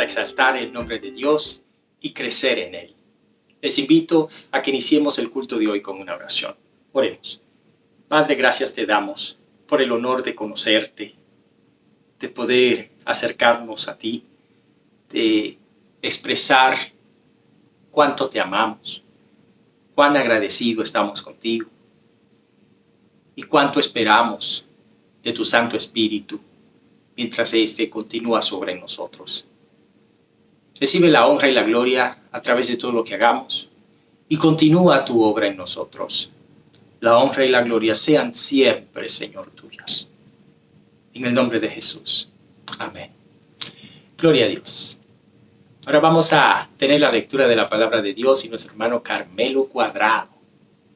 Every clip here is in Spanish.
exaltar el nombre de Dios y crecer en Él. Les invito a que iniciemos el culto de hoy con una oración. Oremos. Padre, gracias te damos por el honor de conocerte, de poder acercarnos a ti, de expresar cuánto te amamos, cuán agradecido estamos contigo y cuánto esperamos de tu Santo Espíritu mientras éste continúa sobre nosotros. Recibe la honra y la gloria a través de todo lo que hagamos y continúa tu obra en nosotros. La honra y la gloria sean siempre, Señor, tuyas. En el nombre de Jesús. Amén. Gloria a Dios. Ahora vamos a tener la lectura de la palabra de Dios y nuestro hermano Carmelo Cuadrado,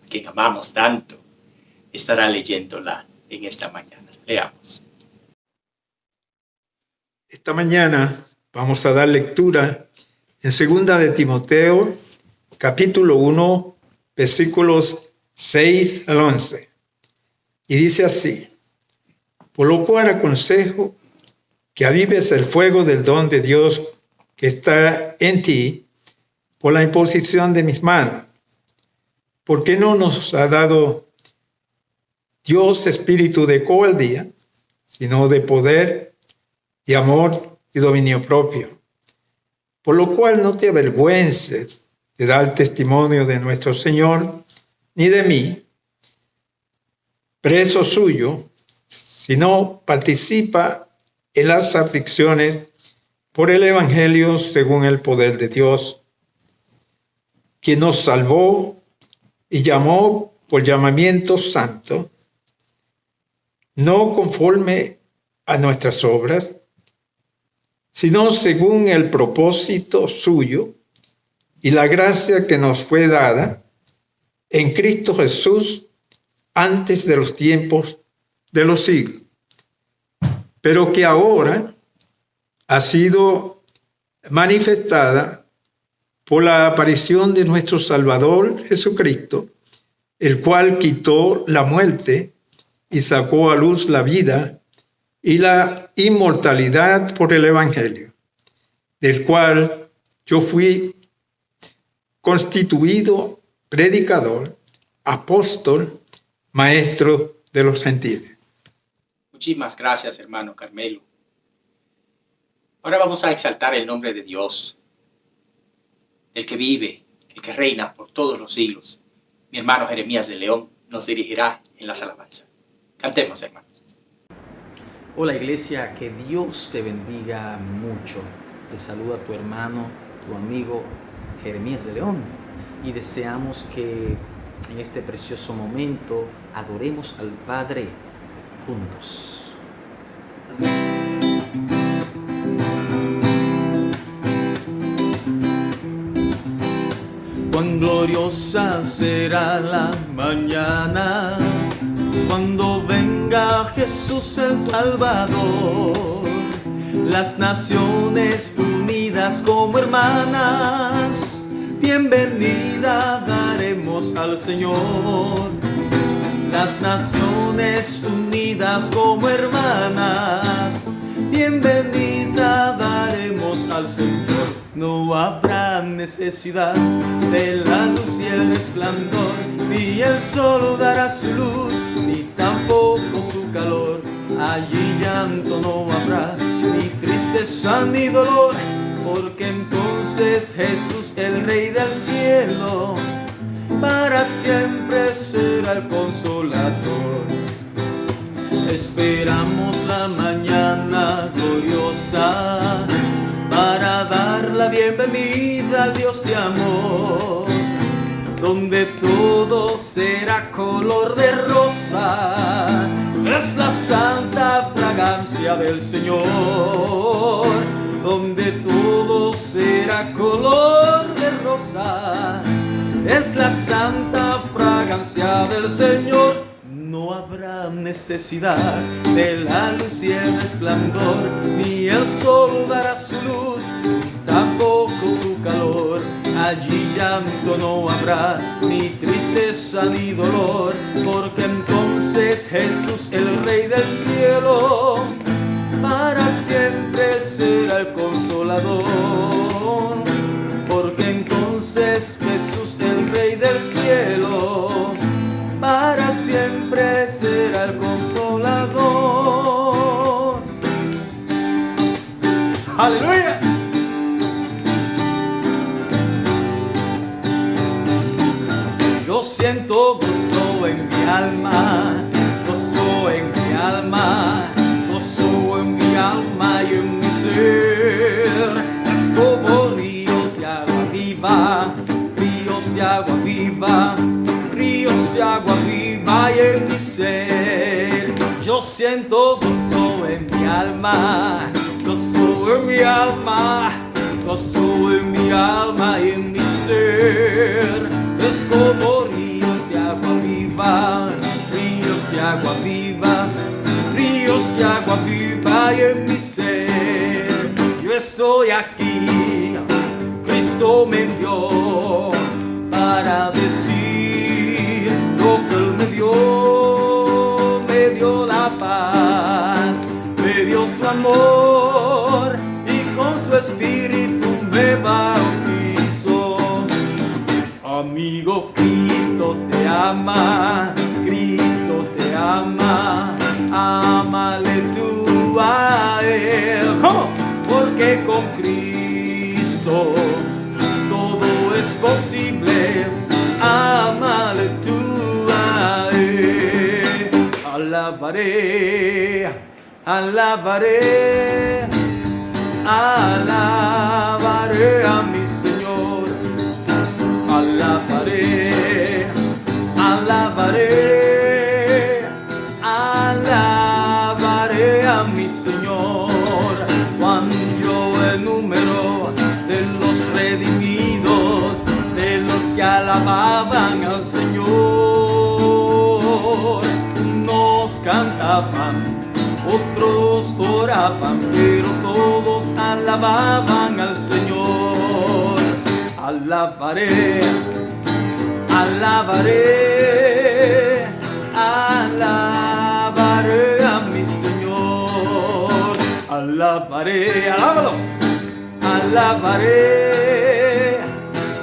a quien amamos tanto, estará leyéndola en esta mañana. Leamos. Esta mañana vamos a dar lectura en 2 de Timoteo, capítulo 1, versículos 6 al 11. Y dice así: por lo cual aconsejo que avives el fuego del don de Dios que está en ti por la imposición de mis manos. Porque no nos ha dado Dios espíritu de cobardía, sino de poder y amor y dominio propio. Por lo cual no te avergüences de dar testimonio de nuestro Señor, ni de mí, preso suyo, sino participa en las aflicciones por el Evangelio según el poder de Dios, quien nos salvó y llamó por llamamiento santo, no conforme a nuestras obras, sino según el propósito suyo y la gracia que nos fue dada en Cristo Jesús antes de los tiempos de los siglos, pero que ahora ha sido manifestada por la aparición de nuestro Salvador Jesucristo, el cual quitó la muerte y sacó a luz la vida y la inmortalidad por el Evangelio, del cual yo fui constituido predicador, apóstol, maestro de los gentiles. Muchísimas gracias, hermano Carmelo. Ahora vamos a exaltar el nombre de Dios, el que vive, el que reina por todos los siglos. Mi hermano Jeremías de León nos dirigirá en las alabanzas. Cantemos, hermanos. Hola iglesia, que Dios te bendiga mucho. Te saluda tu hermano, tu amigo Jeremías de León, y deseamos que en este precioso momento adoremos al Padre juntos. Cuán gloriosa será la mañana cuando venga Jesús el Salvador. Las naciones unidas como hermanas, bienvenida daremos al Señor. Las naciones unidas como hermanas, bienvenida daremos al Señor. No habrá necesidad de la luz y el resplandor, ni el sol dará su luz, ni tampoco su calor. Allí llanto no habrá, ni tristeza ni dolor, porque entonces Jesús, el Rey del cielo, para siempre será el consolador. Esperamos la mañana gloriosa para dar la bienvenida al Dios de amor, donde todo será color de rosa. Es la santa fragancia del Señor, donde todo será color de rosa. Es la santa fragancia del Señor. No habrá necesidad de la luz y el resplandor, ni el sol dará su luz, ni tampoco su calor. Allí llanto no habrá, ni tristeza ni dolor, porque entonces Jesús, el Rey del cielo, para siempre será el Consolador, porque entonces Jesús, el Rey del cielo, para siempre será el Consolador. ¡Aleluya! Yo siento gozo en mi alma, gozo en mi alma, gozo en mi alma y en mi ser. Es como ríos de agua viva, ríos de agua viva, ríos de agua viva y en mi ser. Yo siento gozo en mi alma, gozo en mi alma, gozo en mi alma y en mi ser. Es como ríos de agua viva, ríos de agua viva, ríos de agua viva y en mi ser. Yo estoy aquí, Cristo me envió para decir lo que Él me dio la paz, me dio su amor y con su espíritu me bautizó. Amigo, Cristo te ama, Cristo te ama, ámale tú a Él. ¿Cómo? Porque con Cristo todo es posible, ámale tú a Él. Alabaré, alabaré, alabaré a mi Señor. Alabaré, alabaré, alabaré a mi Señor. Cuando el número de los redimidos, de los que alababan al Señor, unos cantaban, otros oraban, pero todos alababan al Señor. Alabaré, alabaré, alabaré a mi Señor. Alabaré, alábalo. Alabaré,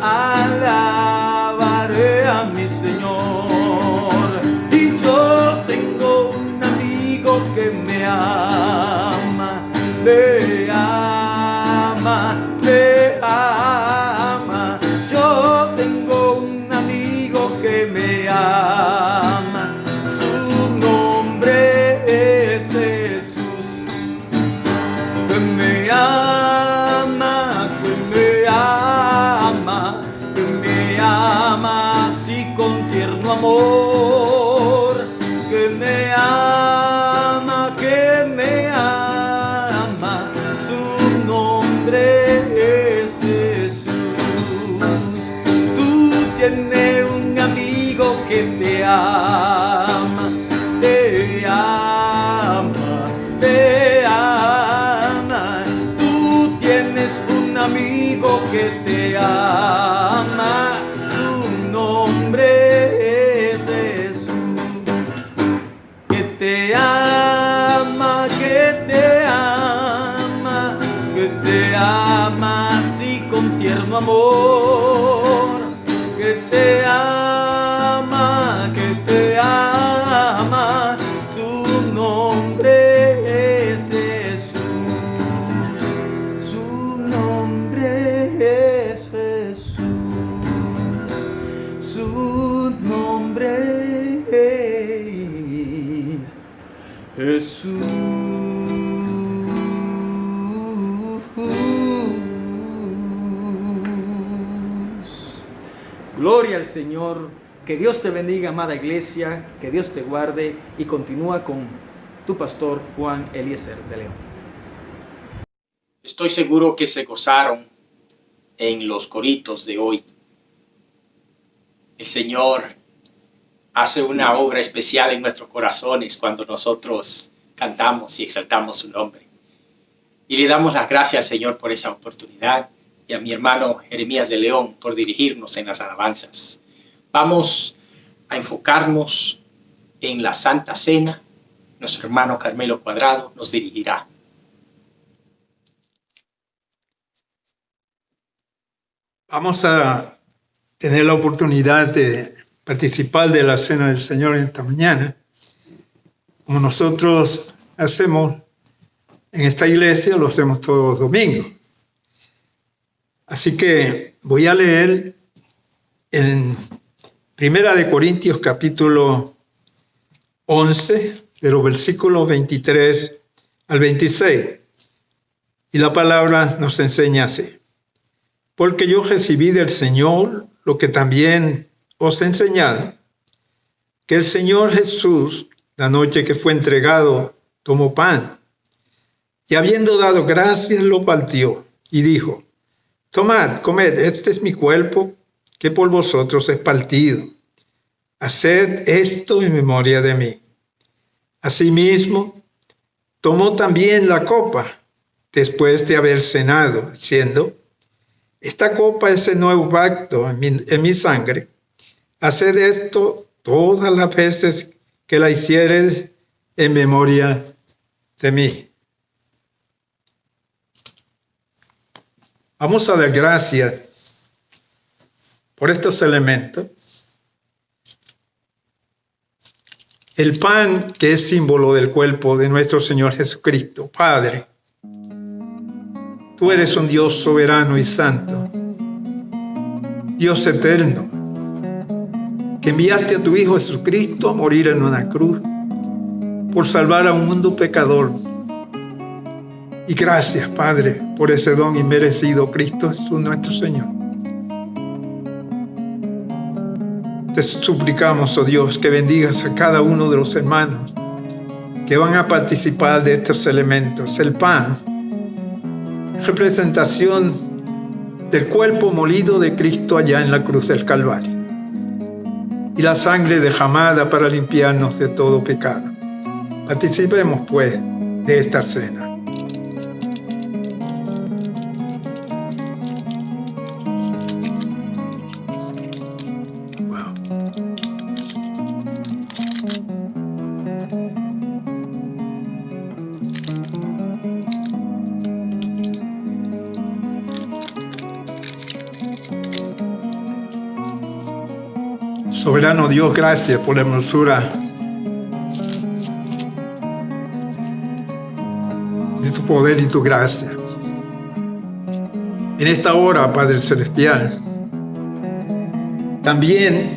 alabaré a mi Señor. Y yo tengo un amigo que me ama, me ama, me ama. Yo tengo un amigo que me ama, su nombre es Jesús. Que me ama, que me ama, que me ama así con tierno amor. Que me ama, que me ama, su nombre es Jesús. Tú tienes un amigo que te ama, te ama, te ama. Tú tienes un amigo que te ama, su nombre es Jesús. Que te ama, que te ama, que te ama así con tierno amor. Que te ama, que te ama, su nombre es Jesús, su nombre es Jesús, su nombre es Jesús. Gloria al Señor. Que Dios te bendiga, amada iglesia. Que Dios te guarde y continúa con tu pastor Juan Eliezer de León. Estoy seguro que se gozaron en los coritos de hoy. El Señor hace una obra especial en nuestros corazones cuando nosotros cantamos y exaltamos su nombre. Y le damos las gracias al Señor por esa oportunidad y a mi hermano Jeremías de León por dirigirnos en las alabanzas. Vamos a enfocarnos en la Santa Cena. Nuestro hermano Carmelo Cuadrado nos dirigirá. Vamos a tener la oportunidad de participar de la Cena del Señor esta mañana, como nosotros hacemos en esta iglesia, lo hacemos todos los domingos. Así que voy a leer en 1 Corintios capítulo 11, de los versículos 23 al 26. Y la palabra nos enseña así: porque yo recibí del Señor lo que también os he enseñado, que el Señor Jesús, la noche que fue entregado, tomó pan, y habiendo dado gracias, lo partió, y dijo: tomad, comed, este es mi cuerpo, que por vosotros es partido. Haced esto en memoria de mí. Asimismo, tomó también la copa, después de haber cenado, diciendo: esta copa es el nuevo pacto en mi sangre. Haced esto todas las veces que la hiciereis en memoria de mí. Vamos a dar gracias por estos elementos. El pan, que es símbolo del cuerpo de nuestro Señor Jesucristo. Padre, tú eres un Dios soberano y santo, Dios eterno, que enviaste a tu Hijo Jesucristo a morir en una cruz por salvar a un mundo pecador. Y gracias, Padre, por ese don inmerecido, Cristo Jesús nuestro Señor. Te suplicamos, oh Dios, que bendigas a cada uno de los hermanos que van a participar de estos elementos. El pan, representación del cuerpo molido de Cristo allá en la cruz del Calvario, y la sangre derramada para limpiarnos de todo pecado. Participemos, pues, de esta cena. Soberano Dios, gracias por la hermosura de tu poder y tu gracia. En esta hora, Padre Celestial, también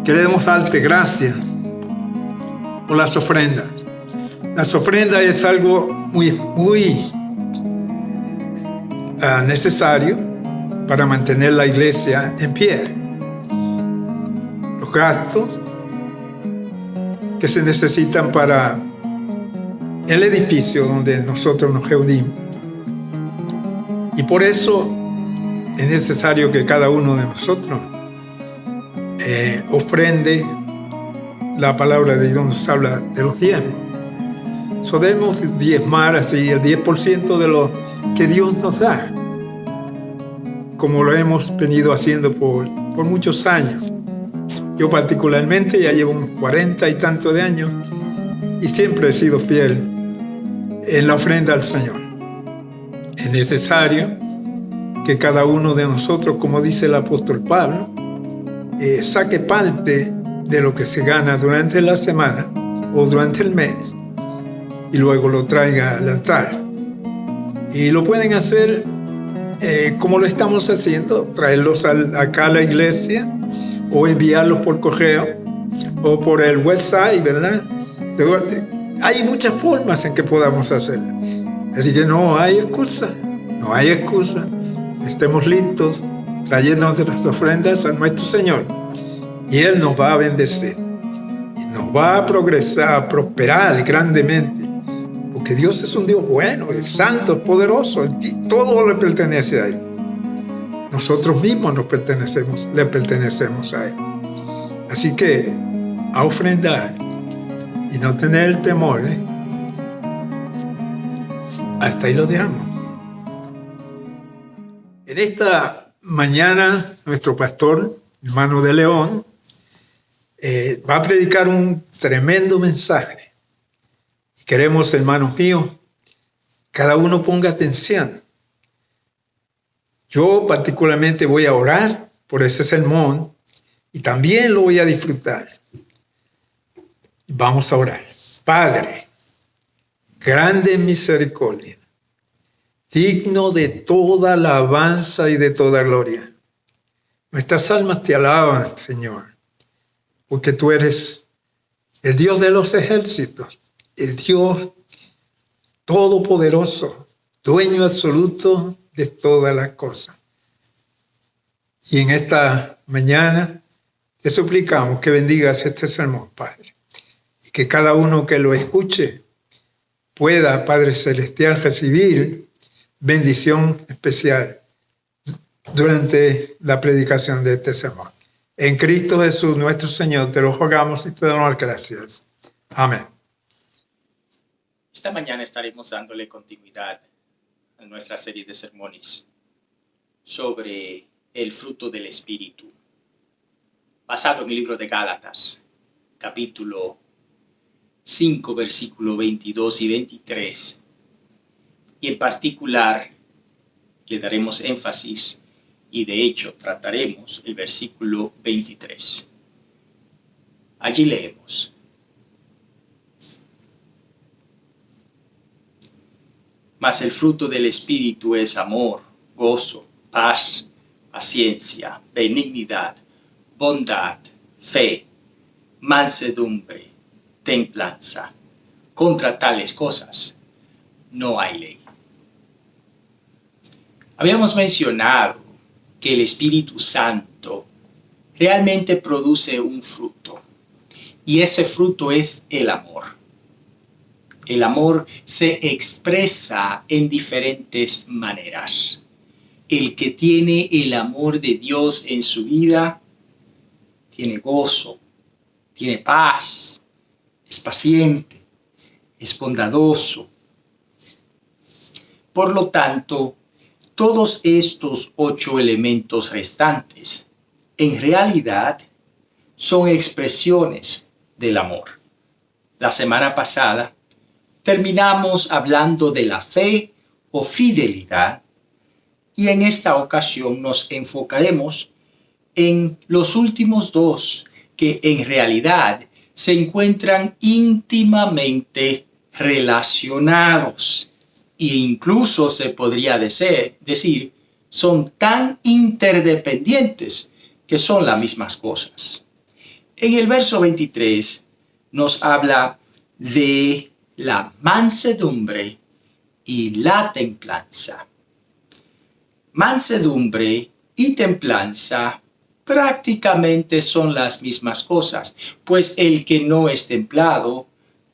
queremos darte gracias por las ofrendas. Las ofrendas es algo muy necesario para mantener la iglesia en pie. Los gastos que se necesitan para el edificio donde nosotros nos reunimos. Y por eso es necesario que cada uno de nosotros ofrende. La palabra de Dios nos habla de los diezmos. Debemos diezmar así el 10% de lo que Dios nos da, como lo hemos venido haciendo por muchos años. Yo particularmente ya llevo unos 40 y tantos de años y siempre he sido fiel en la ofrenda al Señor. Es necesario que cada uno de nosotros, como dice el apóstol Pablo, saque parte de lo que se gana durante la semana o durante el mes y luego lo traiga al altar. Y lo pueden hacer como lo estamos haciendo, traerlos acá a la iglesia o enviarlos por correo o por el website, ¿verdad? Hay muchas formas en que podamos hacerlo. Así que no hay excusa. Estemos listos trayendo nuestras ofrendas a nuestro Señor y Él nos va a bendecir y nos va a progresar, a prosperar grandemente. Porque Dios es un Dios bueno, es santo, es poderoso, todo le pertenece a Él. Nosotros mismos le pertenecemos a Él. Así que a ofrendar y no tener temor, hasta ahí lo dejamos. En esta mañana, nuestro pastor, hermano de León, va a predicar un tremendo mensaje. Queremos, hermanos míos, cada uno ponga atención, Yo particularmente voy a orar por ese sermón y también lo voy a disfrutar. Vamos a orar. Padre, grande en misericordia, digno de toda alabanza y de toda gloria. Nuestras almas te alaban, Señor, porque tú eres el Dios de los ejércitos, el Dios todopoderoso, dueño absoluto de todas las cosas. Y en esta mañana te suplicamos que bendigas este sermón, Padre, y que cada uno que lo escuche pueda, Padre Celestial, recibir bendición especial durante la predicación de este sermón. En Cristo Jesús, nuestro Señor, te lo rogamos y te damos gracias. Amén. Esta mañana estaremos dándole continuidad a nuestra serie de sermones sobre el fruto del Espíritu, basado en el libro de Gálatas, capítulo 5, versículo 22 y 23. Y en particular le daremos énfasis y de hecho trataremos el versículo 23. Allí leemos: mas el fruto del Espíritu es amor, gozo, paz, paciencia, benignidad, bondad, fe, mansedumbre, templanza. Contra tales cosas no hay ley. Habíamos mencionado que el Espíritu Santo realmente produce un fruto, y ese fruto es el amor. El amor se expresa en diferentes maneras. El que tiene el amor de Dios en su vida tiene gozo, tiene paz, es paciente, es bondadoso. Por lo tanto, todos estos 8 elementos restantes en realidad son expresiones del amor. La semana pasada terminamos hablando de la fe o fidelidad y en esta ocasión nos enfocaremos en los últimos 2 que en realidad se encuentran íntimamente relacionados e incluso se podría decir son tan interdependientes que son las mismas cosas. En el verso 23 nos habla de la mansedumbre y la templanza. Mansedumbre y templanza prácticamente son las mismas cosas, pues el que no es templado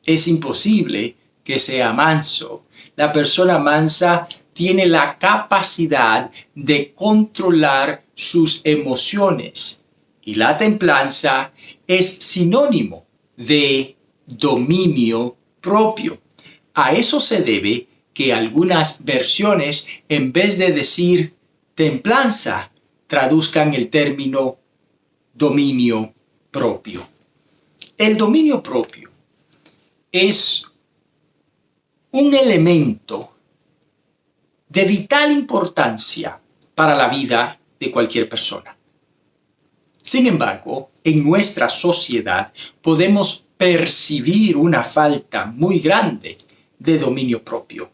es imposible que sea manso. La persona mansa tiene la capacidad de controlar sus emociones y la templanza es sinónimo de dominio propio. A eso se debe que algunas versiones, en vez de decir templanza, traduzcan el término dominio propio. El dominio propio es un elemento de vital importancia para la vida de cualquier persona. Sin embargo, en nuestra sociedad podemos percibir una falta muy grande de dominio propio.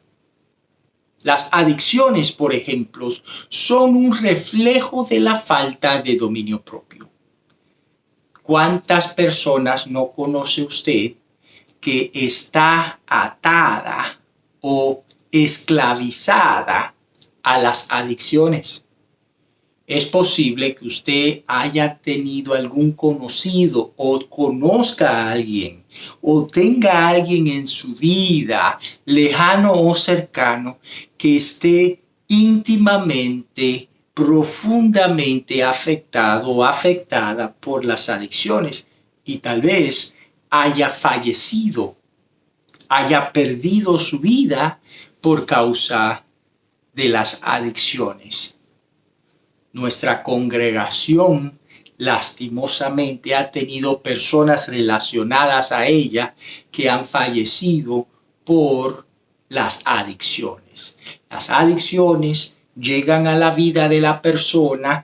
Las adicciones, por ejemplo, son un reflejo de la falta de dominio propio. ¿Cuántas personas no conoce usted que está atada o esclavizada a las adicciones? Es posible que usted haya tenido algún conocido o conozca a alguien o tenga a alguien en su vida, lejano o cercano, que esté íntimamente, profundamente afectado o afectada por las adicciones y tal vez haya fallecido, haya perdido su vida por causa de las adicciones. Nuestra congregación lastimosamente ha tenido personas relacionadas a ella que han fallecido por las adicciones. Las adicciones llegan a la vida de la persona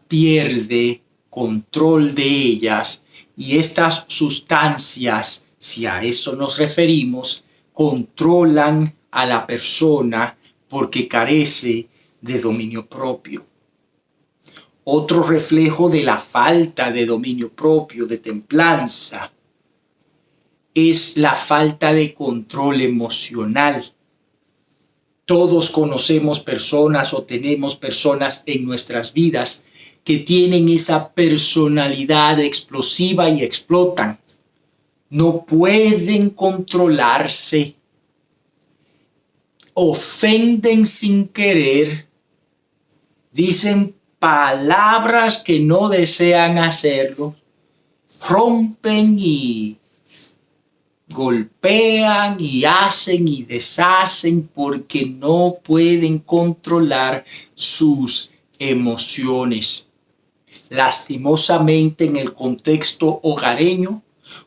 pierde control de ellas y estas sustancias, si a esto nos referimos, controlan a la persona porque carece de dominio propio. Otro reflejo de la falta de dominio propio, de templanza, es la falta de control emocional. Todos conocemos personas o tenemos personas en nuestras vidas que tienen esa personalidad explosiva y explotan. No pueden controlarse. Ofenden sin querer. Dicen palabras que no desean hacerlo. Rompen y golpean y hacen y deshacen porque no pueden controlar sus emociones. Lastimosamente, en el contexto hogareño,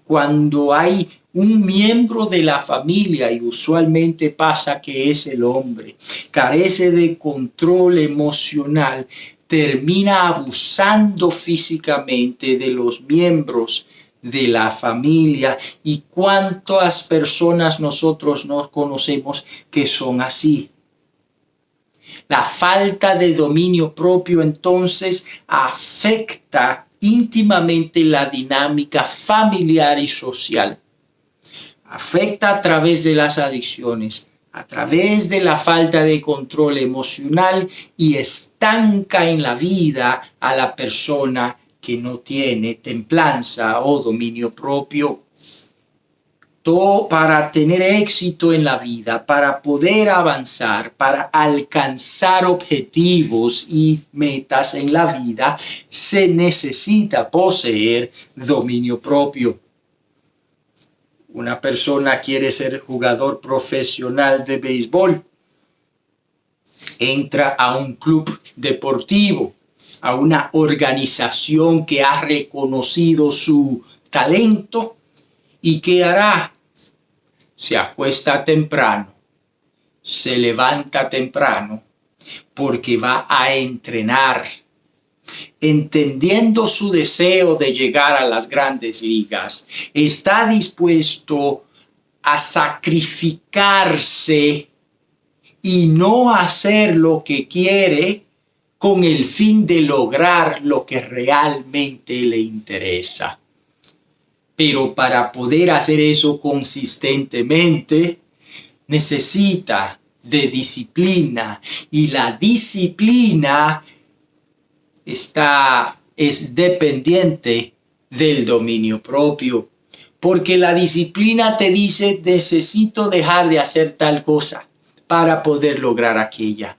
cuando hay un miembro de la familia, y usualmente pasa que es el hombre, carece de control emocional, termina abusando físicamente de los miembros de la familia. Y cuántas personas nosotros no conocemos que son así. La falta de dominio propio entonces afecta íntimamente la dinámica familiar y social. Afecta a través de las adicciones, a través de la falta de control emocional y estanca en la vida a la persona que no tiene templanza o dominio propio. Todo para tener éxito en la vida, para poder avanzar, para alcanzar objetivos y metas en la vida, se necesita poseer dominio propio. Una persona quiere ser jugador profesional de béisbol, entra a un club deportivo, a una organización que ha reconocido su talento, ¿y qué hará? Se acuesta temprano, se levanta temprano, porque va a entrenar, entendiendo su deseo de llegar a las grandes ligas. Está dispuesto a sacrificarse y no hacer lo que quiere con el fin de lograr lo que realmente le interesa. Pero para poder hacer eso consistentemente, necesita de disciplina. Y la disciplina es dependiente del dominio propio. Porque la disciplina te dice, necesito dejar de hacer tal cosa para poder lograr aquella.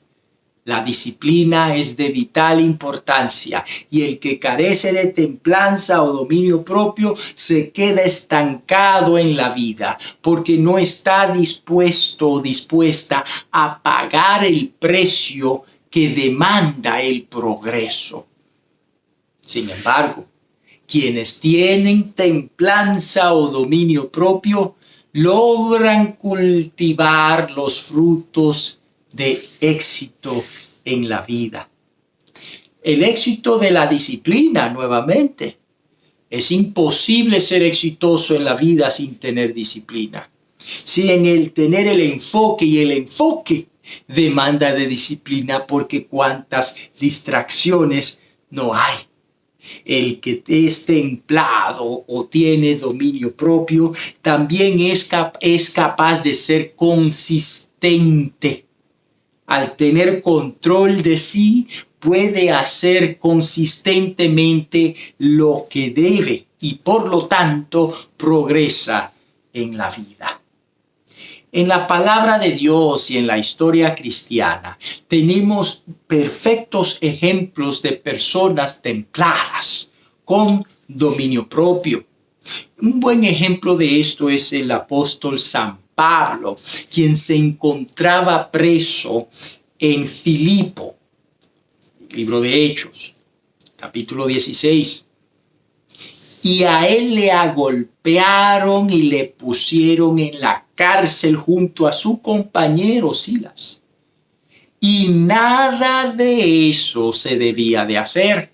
La disciplina es de vital importancia y el que carece de templanza o dominio propio se queda estancado en la vida porque no está dispuesto o dispuesta a pagar el precio que demanda el progreso. Sin embargo, quienes tienen templanza o dominio propio logran cultivar los frutos de éxito en la vida. El éxito de la disciplina, nuevamente. Es imposible ser exitoso en la vida sin tener disciplina. Sin el tener el enfoque, y el enfoque demanda de disciplina porque cuántas distracciones no hay. El que es templado o tiene dominio propio también es capaz de ser consistente. Al tener control de sí, puede hacer consistentemente lo que debe y por lo tanto progresa en la vida. En la palabra de Dios y en la historia cristiana tenemos perfectos ejemplos de personas templadas con dominio propio. Un buen ejemplo de esto es el apóstol San Pablo, quien se encontraba preso en Filipo, libro de Hechos, capítulo 16. Y a él le agolpearon y le pusieron en la cárcel junto a su compañero Silas. Y nada de eso se debía de hacer,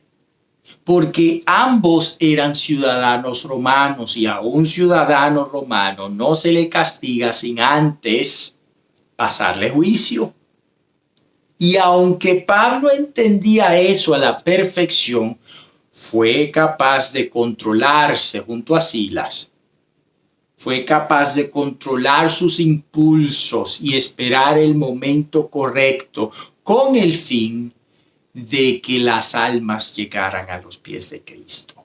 porque ambos eran ciudadanos romanos y a un ciudadano romano no se le castiga sin antes pasarle juicio. Y aunque Pablo entendía eso a la perfección, fue capaz de controlarse junto a Silas. Fue capaz de controlar sus impulsos y esperar el momento correcto con el fin de que las almas llegaran a los pies de Cristo.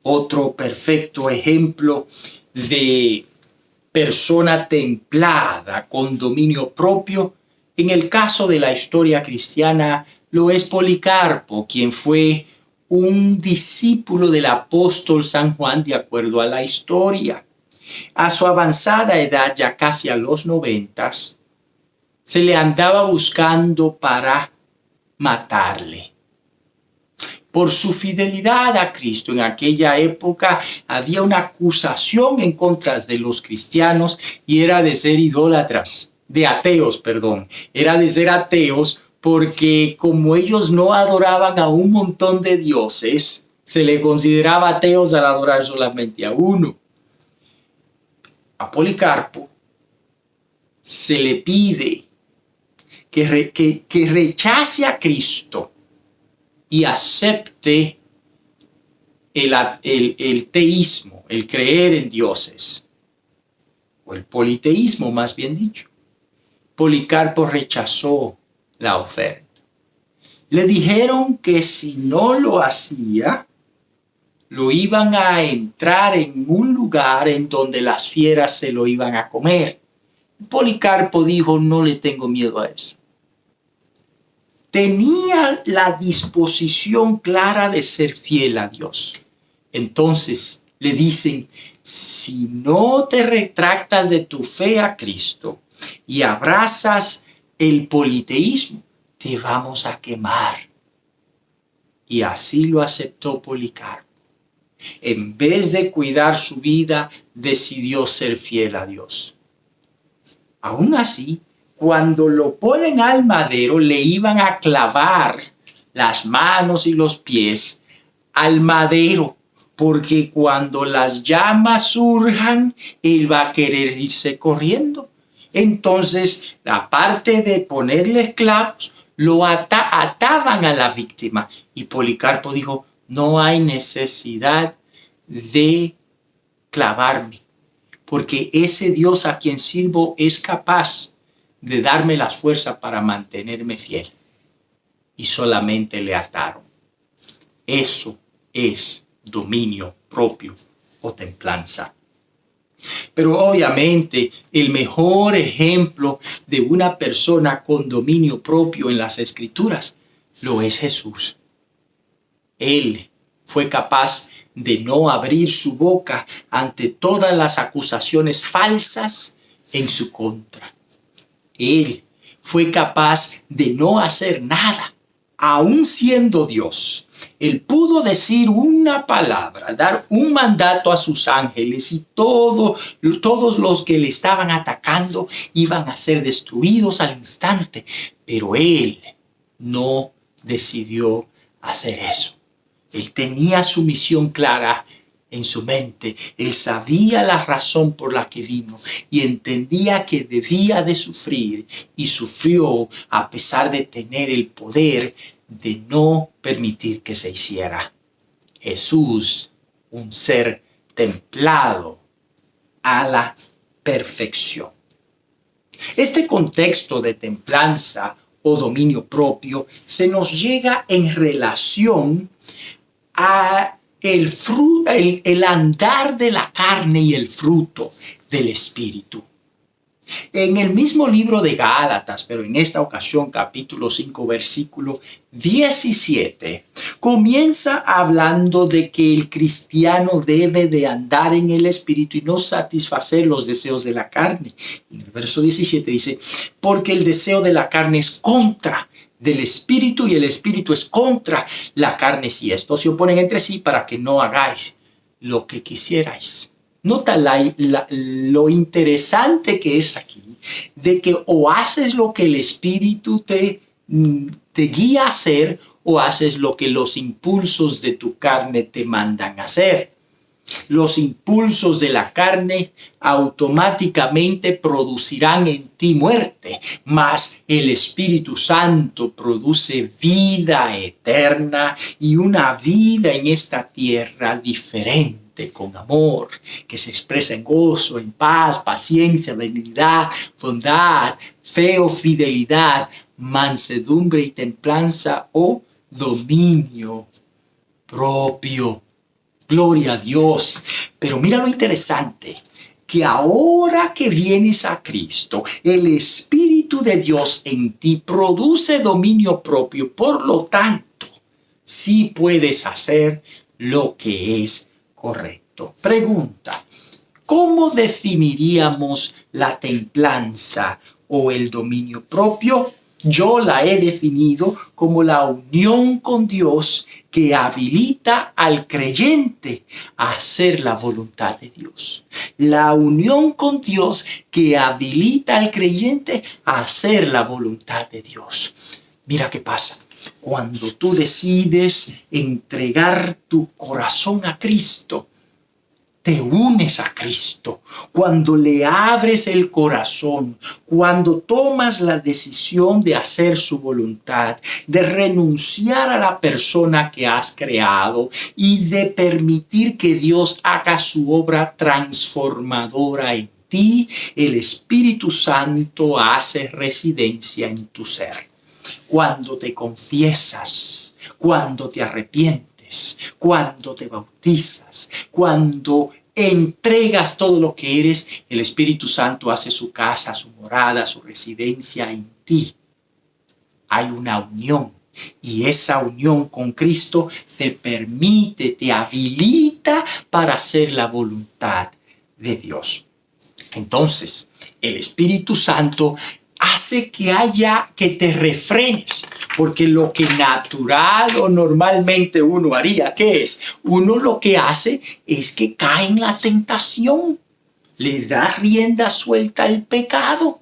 Otro perfecto ejemplo de persona templada con dominio propio, en el caso de la historia cristiana, lo es Policarpo, quien fue un discípulo del apóstol San Juan de acuerdo a la historia. A su avanzada edad, ya casi a los 90, se le andaba buscando para matarle. Por su fidelidad a Cristo en aquella época había una acusación en contra de los cristianos y era de ser era de ser ateos porque como ellos no adoraban a un montón de dioses, se le consideraba ateos al adorar solamente a uno. A Policarpo se le pide que rechace a Cristo y acepte el teísmo, el creer en dioses, o el politeísmo más bien dicho. Policarpo rechazó la oferta. Le dijeron que si no lo hacía, lo iban a entrar en un lugar en donde las fieras se lo iban a comer. Policarpo dijo, no le tengo miedo a eso. Tenía la disposición clara de ser fiel a Dios. Entonces le dicen, si no te retractas de tu fe a Cristo y abrazas el politeísmo, te vamos a quemar. Y así lo aceptó Policarpo. En vez de cuidar su vida, decidió ser fiel a Dios. Aún así, cuando lo ponen al madero, le iban a clavar las manos y los pies al madero, porque cuando las llamas surjan, él va a querer irse corriendo. Entonces, aparte de ponerle clavos, lo ataban a la víctima. Y Policarpo dijo, no hay necesidad de clavarme, porque ese Dios a quien sirvo es capaz de darme las fuerzas para mantenerme fiel. Y solamente le ataron. Eso es dominio propio o templanza. Pero obviamente el mejor ejemplo de una persona con dominio propio en las Escrituras lo es Jesús. Él fue capaz de no abrir su boca ante todas las acusaciones falsas en su contra. Él fue capaz de no hacer nada, aun siendo Dios. Él pudo decir una palabra, dar un mandato a sus ángeles y todos los que le estaban atacando iban a ser destruidos al instante. Pero él no decidió hacer eso. Él tenía su misión clara en su mente. Él sabía la razón por la que vino y entendía que debía de sufrir y sufrió a pesar de tener el poder de no permitir que se hiciera. Jesús, un ser templado a la perfección. Este contexto de templanza o dominio propio se nos llega en relación a el andar de la carne y el fruto del Espíritu. En el mismo libro de Gálatas, pero en esta ocasión capítulo 5, versículo 17, comienza hablando de que el cristiano debe de andar en el Espíritu y no satisfacer los deseos de la carne. En el verso 17 dice, porque el deseo de la carne es contra del Espíritu y el Espíritu es contra la carne, si estos se oponen entre sí para que no hagáis lo que quisierais. Nota lo interesante que es aquí, de que o haces lo que el Espíritu te guía a hacer o haces lo que los impulsos de tu carne te mandan a hacer. Los impulsos de la carne automáticamente producirán en ti muerte, mas el Espíritu Santo produce vida eterna y una vida en esta tierra diferente, con amor, que se expresa en gozo, en paz, paciencia, benignidad, bondad, fe o fidelidad, mansedumbre y templanza o dominio propio. Gloria a Dios. Pero mira lo interesante, que ahora que vienes a Cristo, el Espíritu de Dios en ti produce dominio propio. Por lo tanto, sí puedes hacer lo que es correcto. Pregunta, ¿cómo definiríamos la templanza o el dominio propio? Yo la he definido como la unión con Dios que habilita al creyente a hacer la voluntad de Dios. La unión con Dios que habilita al creyente a hacer la voluntad de Dios. Mira qué pasa. Cuando tú decides entregar tu corazón a Cristo, te unes a Cristo. Cuando le abres el corazón, cuando tomas la decisión de hacer su voluntad, de renunciar a la persona que has creado y de permitir que Dios haga su obra transformadora en ti, el Espíritu Santo hace residencia en tu ser. Cuando te confiesas, cuando te arrepientes, cuando te bautizas, cuando entregas todo lo que eres, el Espíritu Santo hace su casa, su morada, su residencia en ti. Hay una unión y esa unión con Cristo te permite, te habilita para hacer la voluntad de Dios. Entonces, el Espíritu Santo hace que te refrenes, porque lo que natural o normalmente uno haría, ¿qué es? Uno lo que hace es que cae en la tentación, le da rienda suelta al pecado.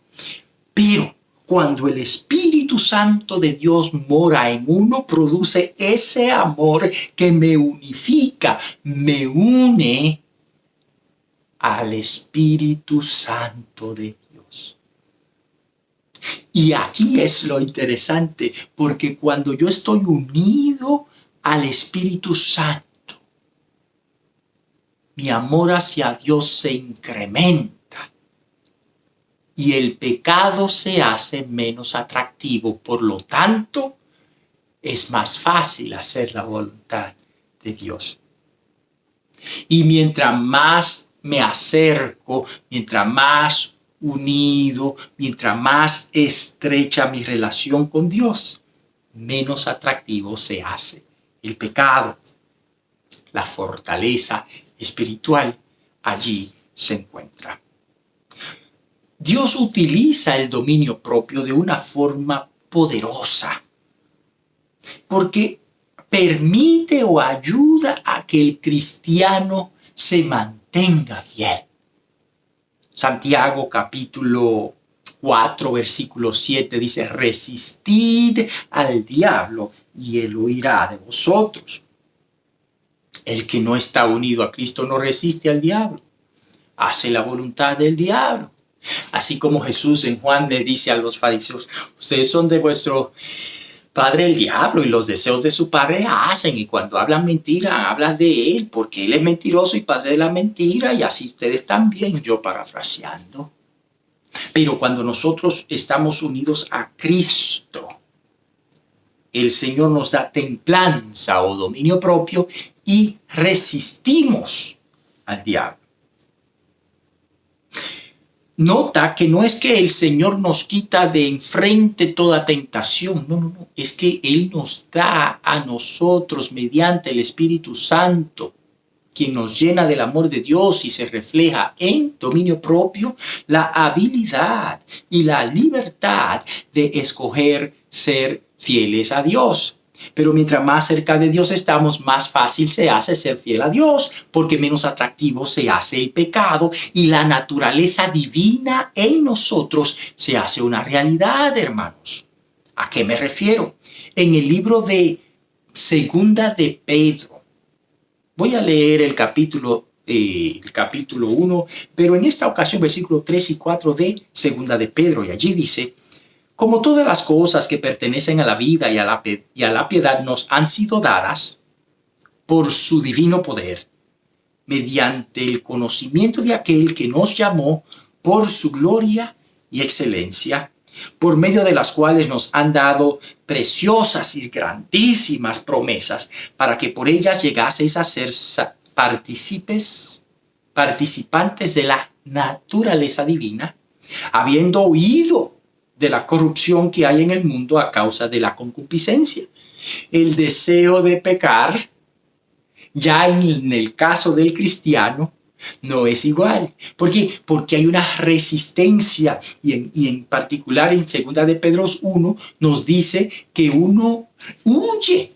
Pero cuando el Espíritu Santo de Dios mora en uno, produce ese amor que me unifica, me une al Espíritu Santo de Dios. Y aquí es lo interesante, porque cuando yo estoy unido al Espíritu Santo, mi amor hacia Dios se incrementa y el pecado se hace menos atractivo. Por lo tanto, es más fácil hacer la voluntad de Dios. Y mientras más me acerco, mientras más unido, mientras más estrecha mi relación con Dios, menos atractivo se hace el pecado. La fortaleza espiritual allí se encuentra. Dios utiliza el dominio propio de una forma poderosa, porque permite o ayuda a que el cristiano se mantenga fiel. Santiago capítulo 4, versículo 7 dice: resistid al diablo y él huirá de vosotros. El que no está unido a Cristo no resiste al diablo, hace la voluntad del diablo. Así como Jesús en Juan le dice a los fariseos: ustedes son de vuestro padre el diablo y los deseos de su padre hacen, y cuando hablan mentira, hablan de él, porque él es mentiroso y padre de la mentira, y así ustedes también, yo parafraseando. Pero cuando nosotros estamos unidos a Cristo, el Señor nos da templanza o dominio propio y resistimos al diablo. Nota que no es que el Señor nos quita de enfrente toda tentación, no, es que Él nos da a nosotros mediante el Espíritu Santo, quien nos llena del amor de Dios y se refleja en dominio propio, la habilidad y la libertad de escoger ser fieles a Dios. Pero mientras más cerca de Dios estamos, más fácil se hace ser fiel a Dios, porque menos atractivo se hace el pecado y la naturaleza divina en nosotros se hace una realidad, hermanos. ¿A qué me refiero? En el libro de Segunda de Pedro, voy a leer el capítulo 1, pero en esta ocasión versículos 3 y 4 de Segunda de Pedro, y allí dice: como todas las cosas que pertenecen a la vida y a la piedad nos han sido dadas por su divino poder, mediante el conocimiento de aquel que nos llamó por su gloria y excelencia, por medio de las cuales nos han dado preciosas y grandísimas promesas, para que por ellas llegaseis a ser participantes de la naturaleza divina, habiendo oído de la corrupción que hay en el mundo a causa de la concupiscencia. El deseo de pecar, ya en el caso del cristiano, no es igual. ¿Por qué? Porque hay una resistencia, y en particular en 2 de Pedro 1 nos dice que uno huye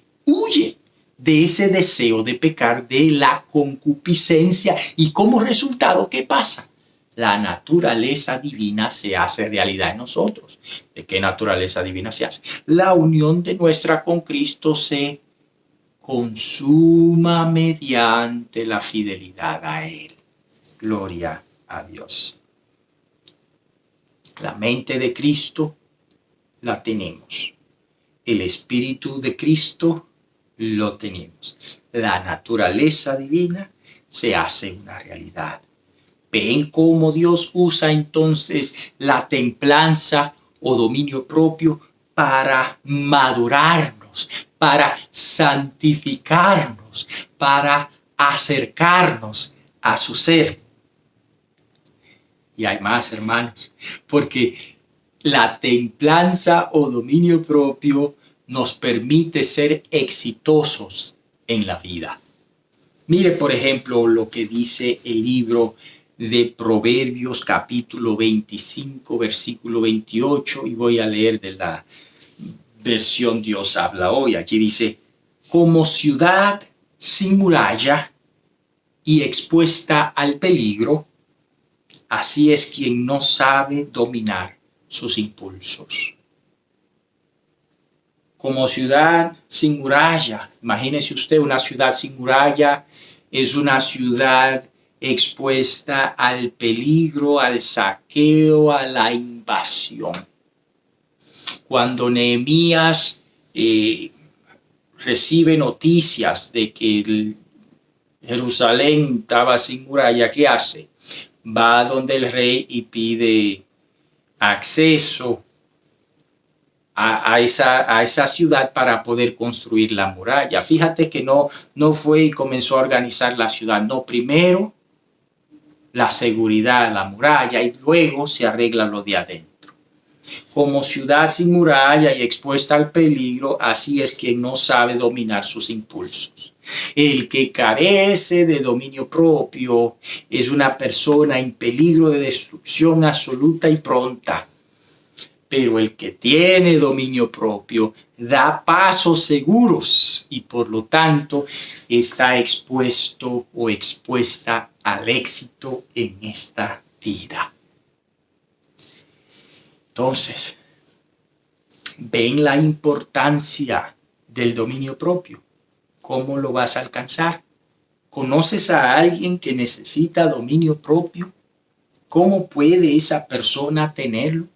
de ese deseo de pecar, de la concupiscencia, y como resultado, ¿qué pasa? La naturaleza divina se hace realidad en nosotros. ¿De qué naturaleza divina se hace? La unión de nuestra con Cristo se consuma mediante la fidelidad a Él. Gloria a Dios. La mente de Cristo la tenemos. El Espíritu de Cristo lo tenemos. La naturaleza divina se hace una realidad. ¿Ven cómo Dios usa entonces la templanza o dominio propio para madurarnos, para santificarnos, para acercarnos a su ser? Y hay más, hermanos, porque la templanza o dominio propio nos permite ser exitosos en la vida. Mire, por ejemplo, lo que dice el libro de Proverbios, capítulo 25, versículo 28, y voy a leer de la versión Dios habla hoy. Aquí dice: como ciudad sin muralla y expuesta al peligro, así es quien no sabe dominar sus impulsos. Como ciudad sin muralla, imagínese usted, una ciudad sin muralla es una ciudad expuesta al peligro, al saqueo, a la invasión. Cuando Nehemías recibe noticias de que Jerusalén estaba sin muralla, ¿qué hace? Va donde el rey y pide acceso a esa ciudad para poder construir la muralla. Fíjate que no fue y comenzó a organizar la ciudad. No, primero la seguridad, la muralla, y luego se arregla lo de adentro. Como ciudad sin muralla y expuesta al peligro, así es quien no sabe dominar sus impulsos. El que carece de dominio propio es una persona en peligro de destrucción absoluta y pronta. Pero el que tiene dominio propio da pasos seguros y por lo tanto está expuesto o expuesta al éxito en esta vida. Entonces, ven la importancia del dominio propio. ¿Cómo lo vas a alcanzar? ¿Conoces a alguien que necesita dominio propio? ¿Cómo puede esa persona tenerlo?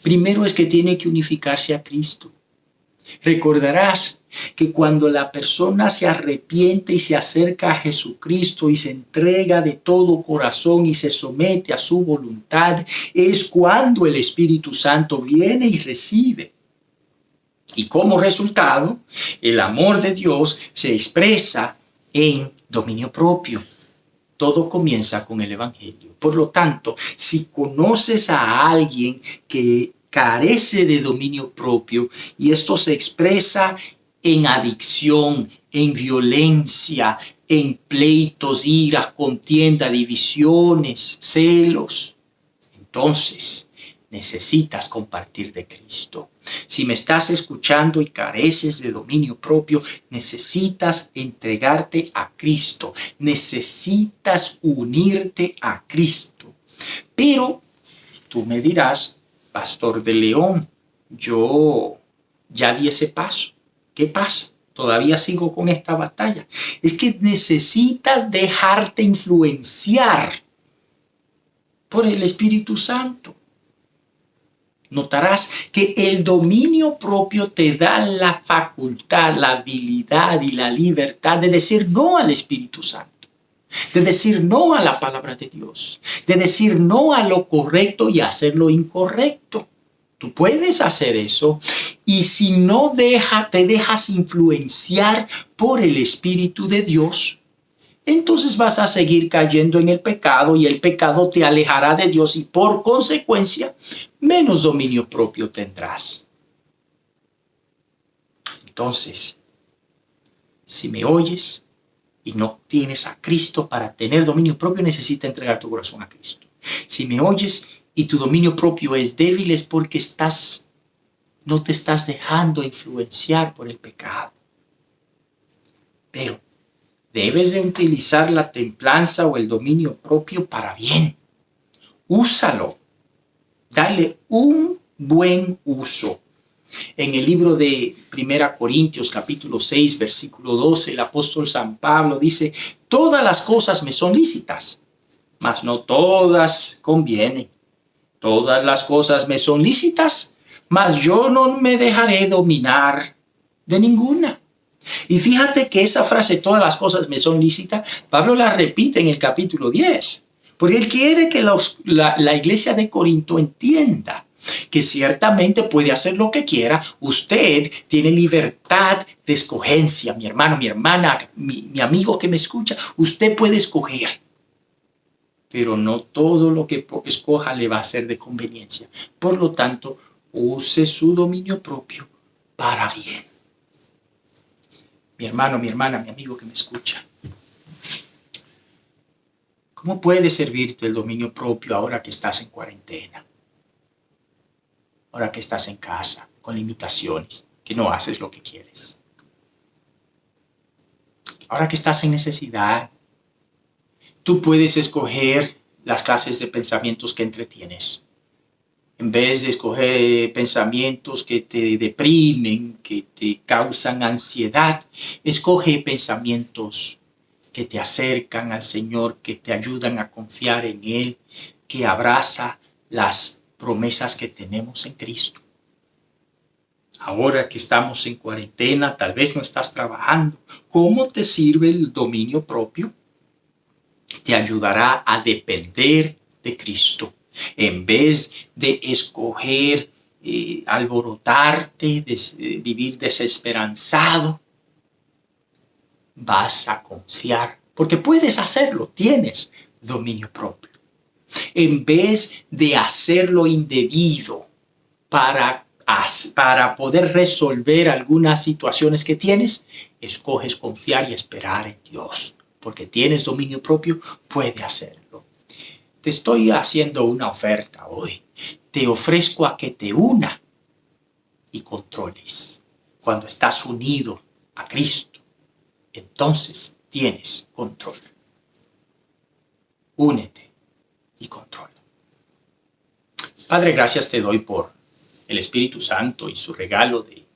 Primero es que tiene que unificarse a Cristo. Recordarás que cuando la persona se arrepiente y se acerca a Jesucristo y se entrega de todo corazón y se somete a su voluntad, es cuando el Espíritu Santo viene y recibe. Y como resultado, el amor de Dios se expresa en dominio propio. Todo comienza con el Evangelio. Por lo tanto, si conoces a alguien que carece de dominio propio y esto se expresa en adicción, en violencia, en pleitos, ira, contienda, divisiones, celos, entonces necesitas compartir de Cristo. Si me estás escuchando y careces de dominio propio, necesitas entregarte a Cristo. Necesitas unirte a Cristo. Pero tú me dirás, Pastor de León, yo ya di ese paso. ¿Qué pasa? Todavía sigo con esta batalla. Es que necesitas dejarte influenciar por el Espíritu Santo. Notarás que el dominio propio te da la facultad, la habilidad y la libertad de decir no al Espíritu Santo, de decir no a la palabra de Dios, de decir no a lo correcto y hacer lo incorrecto. Tú puedes hacer eso, y si no te dejas influenciar por el Espíritu de Dios, entonces vas a seguir cayendo en el pecado, y el pecado te alejará de Dios, y por consecuencia menos dominio propio tendrás. Entonces, si me oyes y no tienes a Cristo para tener dominio propio, necesitas entregar tu corazón a Cristo. Si me oyes y tu dominio propio es débil, es porque no te estás dejando influenciar por el pecado. Pero debes de utilizar la templanza o el dominio propio para bien. Úsalo. Dale un buen uso. En el libro de 1 Corintios capítulo 6, versículo 12, el apóstol San Pablo dice: todas las cosas me son lícitas, mas no todas convienen. Todas las cosas me son lícitas, mas yo no me dejaré dominar de ninguna. Y fíjate que esa frase, todas las cosas me son lícitas, Pablo la repite en el capítulo 10, porque él quiere que la iglesia de Corinto entienda que ciertamente puede hacer lo que quiera. Usted tiene libertad de escogencia, mi hermano, mi hermana, mi amigo que me escucha. Usted puede escoger, pero no todo lo que escoja le va a ser de conveniencia. Por lo tanto, use su dominio propio para bien. Mi hermano, mi hermana, mi amigo que me escucha, ¿cómo puede servirte el dominio propio ahora que estás en cuarentena? Ahora que estás en casa, con limitaciones, que no haces lo que quieres. Ahora que estás en necesidad, tú puedes escoger las clases de pensamientos que entretienes. En vez de escoger pensamientos que te deprimen, que te causan ansiedad, escoge pensamientos que te acercan al Señor, que te ayudan a confiar en Él, que abraza las promesas que tenemos en Cristo. Ahora que estamos en cuarentena, tal vez no estás trabajando. ¿Cómo te sirve el dominio propio? Te ayudará a depender de Cristo. En vez de escoger alborotarte, vivir desesperanzado, vas a confiar, porque puedes hacerlo, tienes dominio propio. En vez de hacerlo indebido para poder resolver algunas situaciones que tienes, escoges confiar y esperar en Dios, porque tienes dominio propio, puede hacerlo. Te estoy haciendo una oferta hoy. Te ofrezco a que te una y controles. Cuando estás unido a Cristo, entonces tienes control. Únete y controla. Padre, gracias te doy por el Espíritu Santo y su regalo de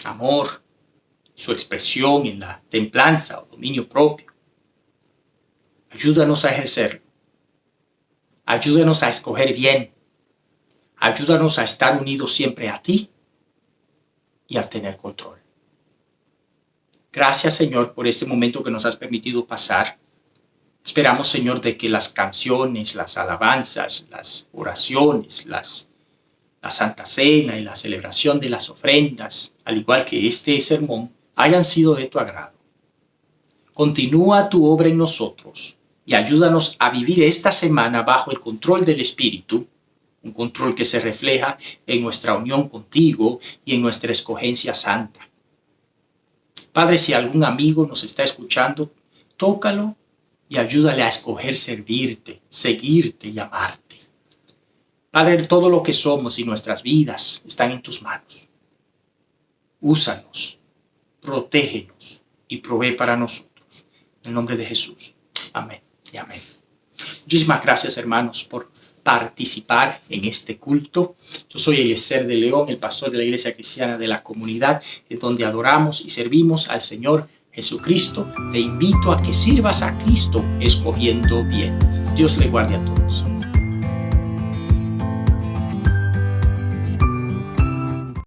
amor, su expresión en la templanza o dominio propio. Ayúdanos a ejercerlo. Ayúdanos a escoger bien. Ayúdanos a estar unidos siempre a ti y a tener control. Gracias, Señor, por este momento que nos has permitido pasar. Esperamos, Señor, de que las canciones, las alabanzas, las oraciones, la Santa Cena y la celebración de las ofrendas, al igual que este sermón, hayan sido de tu agrado. Continúa tu obra en nosotros y ayúdanos a vivir esta semana bajo el control del Espíritu, un control que se refleja en nuestra unión contigo y en nuestra escogencia santa. Padre, si algún amigo nos está escuchando, tócalo, y ayúdale a escoger servirte, seguirte y amarte. Padre, todo lo que somos y nuestras vidas están en tus manos. Úsanos, protégenos y provee para nosotros. En el nombre de Jesús. Amén y amén. Muchísimas gracias, hermanos, por participar en este culto. Yo soy Eliezer de León, el pastor de la Iglesia Cristiana de la Comunidad, en donde adoramos y servimos al Señor Jesucristo. Te invito a que sirvas a Cristo escogiendo bien. Dios le guarde a todos.